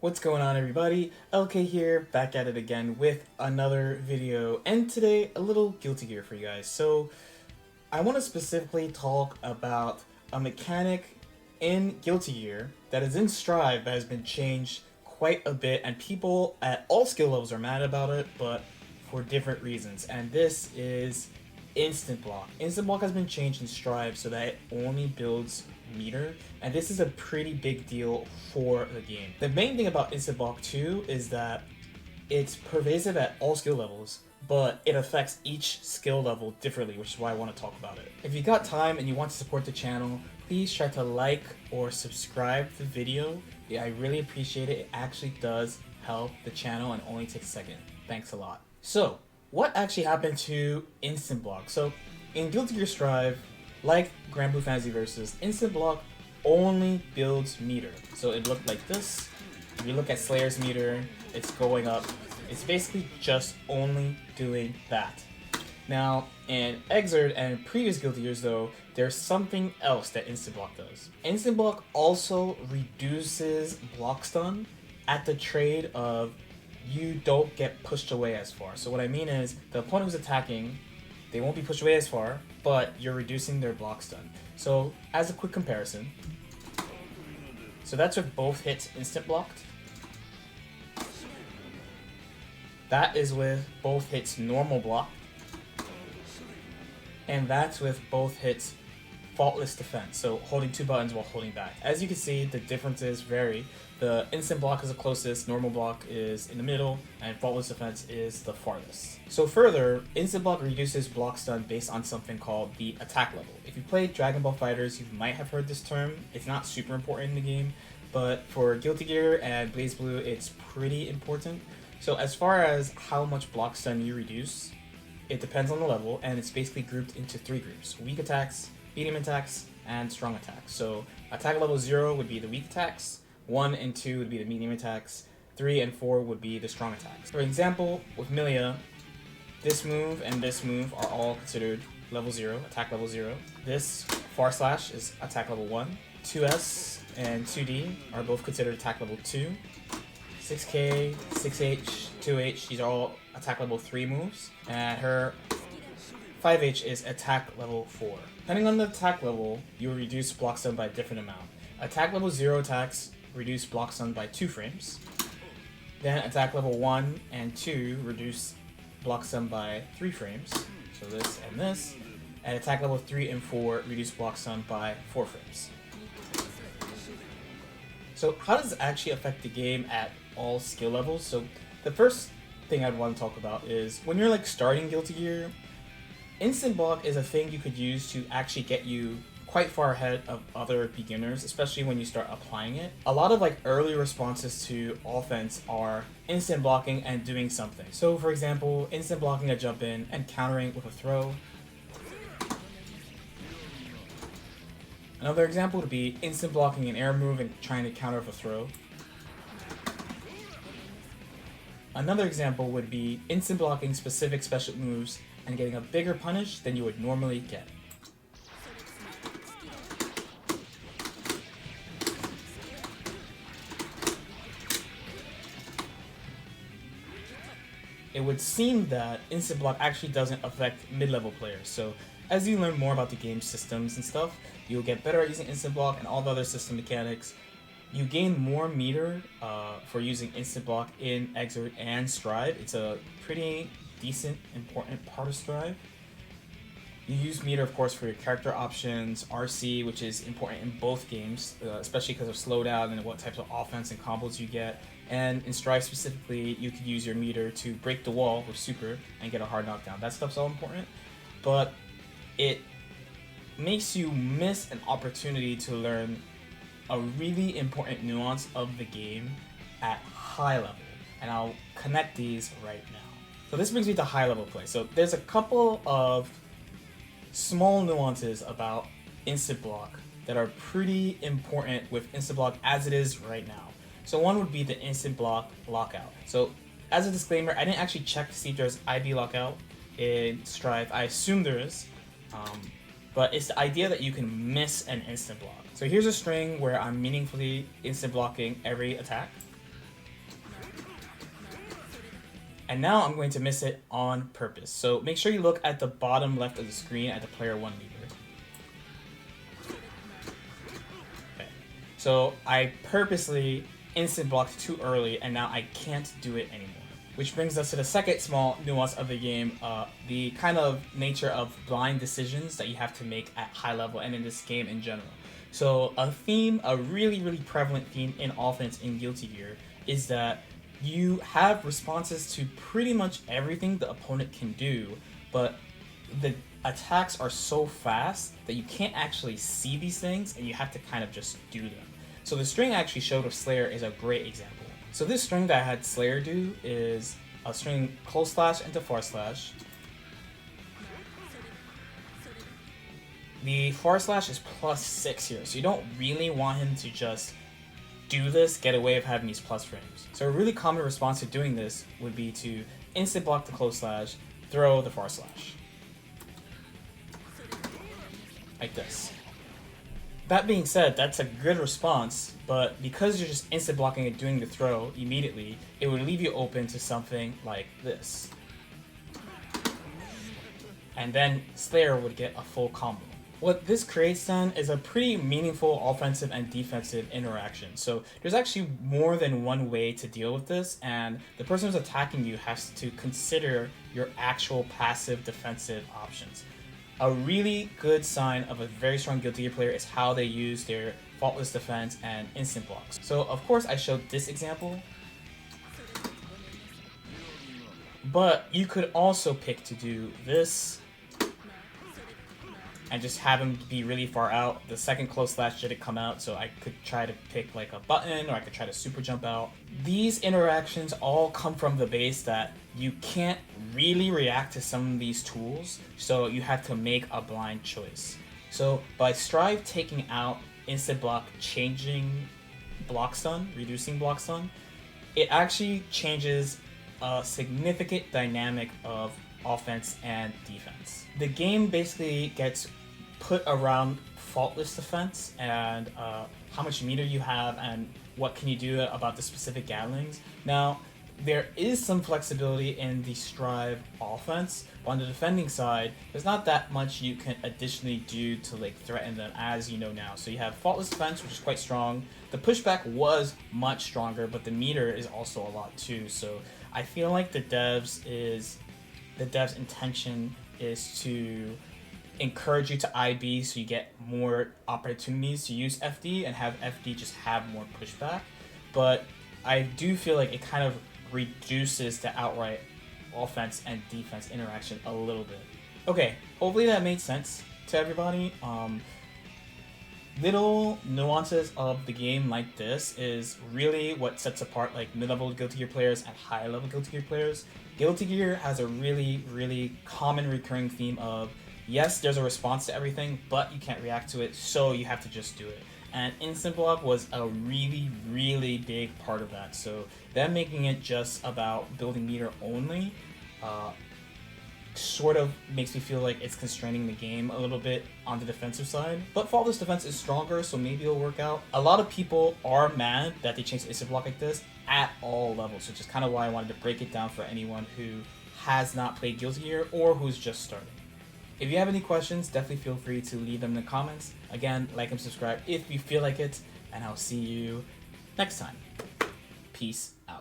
What's going on, everybody? LK here, back at it again with another video, and today a little Guilty Gear for you guys. So I want to specifically talk about a mechanic in Guilty Gear that is in Strive that has been changed quite a bit, and people at all skill levels are mad about it, but for different reasons. And this is Instant Block. Instant Block has been changed in Strive so that it only builds meter, and this is a pretty big deal for the game. The main thing about Instant Block 2 is that it's pervasive at all skill levels, but it affects each skill level differently, which is why I want to talk about it. If you got time and you want to support the channel, please try to like or subscribe the video. Yeah, I really appreciate it. It actually does help the channel and only takes a second. Thanks a lot. So, what actually happened to Instant Block? So, in Guilty Gear Strive, like Grand Blue Fantasy Versus, Instant Block only builds meter. So it looked like this. If you look at Slayer's meter, it's going up. It's basically just only doing that. Now, in Exert and previous Guilty Gears though, there's something else that Instant Block does. Instant Block also reduces block stun at the trade of you don't get pushed away as far. So what I mean is, the opponent who's attacking, they won't be pushed away as far, but you're reducing their block stun. So, as a quick comparison, so that's with both hits instant blocked. That is with both hits normal block. And that's with both hits faultless defense, so holding two buttons while holding back. As you can see, the differences vary. The instant block is the closest, normal block is in the middle, and faultless defense is the farthest. So further, instant block reduces block stun based on something called the attack level. If you play Dragon Ball FighterZ, you might have heard this term. It's not super important in the game, but for Guilty Gear and BlazBlue, it's pretty important. So as far as how much block stun you reduce, it depends on the level, and it's basically grouped into three groups: weak attacks, medium attacks, and strong attacks. So attack level 0 would be the weak attacks, 1 and 2 would be the medium attacks, 3 and 4 would be the strong attacks. For example, with Milia, this move and this move are all considered level 0, attack level 0. This Far Slash is attack level 1. 2S and 2D are both considered attack level 2. 6K, 6H, 2H, these are all attack level 3 moves. And her 5H is attack level 4. Depending on the attack level, you will reduce block stun by a different amount. Attack level 0 attacks reduce block stun by 2 frames. Then attack level 1 and 2 reduce block stun by 3 frames. So this and this. And attack level 3 and 4 reduce block stun by 4 frames. So how does this actually affect the game at all skill levels? So the first thing I'd want to talk about is when you're like starting Guilty Gear, Instant Block is a thing you could use to actually get you quite far ahead of other beginners, especially when you start applying it. A lot of like early responses to offense are instant blocking and doing something. So for example, instant blocking a jump in and countering with a throw. Another example would be instant blocking an air move and trying to counter with a throw. Another example would be instant blocking specific special moves and getting a bigger punish than you would normally get. It would seem that instant block actually doesn't affect mid-level players. So as you learn more about the game systems and stuff, you'll get better at using instant block and all the other system mechanics. You gain more meter for using instant block in Exert and Strive. It's a pretty decent, important part of Strive. You use meter, of course, for your character options, RC, which is important in both games, especially because of slowdown and what types of offense and combos you get. And in Strive specifically, you could use your meter to break the wall with super and get a hard knockdown. That stuff's all important, but it makes you miss an opportunity to learn a really important nuance of the game at high level. And I'll connect these right now. So this brings me to high level play. So there's a couple of small nuances about instant block that are pretty important with instant block as it is right now. So one would be the instant block lockout. So as a disclaimer, I didn't actually check to see if there's IB lockout in Strive. I assume there is, but it's the idea that you can miss an instant block. So here's a string where I'm meaningfully instant blocking every attack. And now I'm going to miss it on purpose. So make sure you look at the bottom left of the screen at the player 1 lever. Okay. So I purposely instant blocked too early, and now I can't do it anymore. Which brings us to the second small nuance of the game, the kind of nature of blind decisions that you have to make at high level and in this game in general. So a really prevalent theme in offense in Guilty Gear is that you have responses to pretty much everything the opponent can do, but the attacks are so fast that you can't actually see these things and you have to kind of just do them. So the string I actually showed of Slayer is a great example. So this string that I had Slayer do is a string close slash into far slash. The far slash is +6 here, so you don't really want him to just do this, get away with having these plus frames. So a really common response to doing this would be to instant block the close slash, throw the far slash. Like this. That being said, that's a good response, but because you're just instant blocking and doing the throw immediately, it would leave you open to something like this. And then Slayer would get a full combo. What this creates then is a pretty meaningful offensive and defensive interaction. So there's actually more than one way to deal with this, and the person who's attacking you has to consider your actual passive defensive options. A really good sign of a very strong Guilty Gear player is how they use their faultless defense and instant blocks. So of course I showed this example, but you could also pick to do this and just have him be really far out. The second close slash didn't come out, so I could try to pick like a button, or I could try to super jump out. These interactions all come from the base that you can't really react to some of these tools, so you have to make a blind choice. So by Strive taking out instant block, changing block stun, reducing block stun, it actually changes a significant dynamic of offense and defense. The game basically gets put around faultless defense and how much meter you have and what can you do about the specific gatherings. Now, there is some flexibility in the Strive offense, but on the defending side, there's not that much you can additionally do to like threaten them, as you know now. So you have faultless defense, which is quite strong. The pushback was much stronger, but the meter is also a lot too. So I feel like the devs' intention is to encourage you to IB so you get more opportunities to use FD and have FD just have more pushback. But I do feel like it kind of reduces the outright offense and defense interaction a little bit. Okay, hopefully that made sense to everybody. Little nuances of the game like this is really what sets apart like mid-level Guilty Gear players and high-level Guilty Gear players. Guilty Gear has a really common recurring theme of, yes, there's a response to everything, but you can't react to it, so you have to just do it. And instant block was a really big part of that. So them making it just about building meter only sort of makes me feel like it's constraining the game a little bit on the defensive side. But faultless defense is stronger, so maybe it'll work out. A lot of people are mad that they changed instant block like this at all levels, which is kind of why I wanted to break it down for anyone who has not played Guilty Gear or who's just starting. If you have any questions, definitely feel free to leave them in the comments. Again, like and subscribe if you feel like it, and I'll see you next time. Peace out.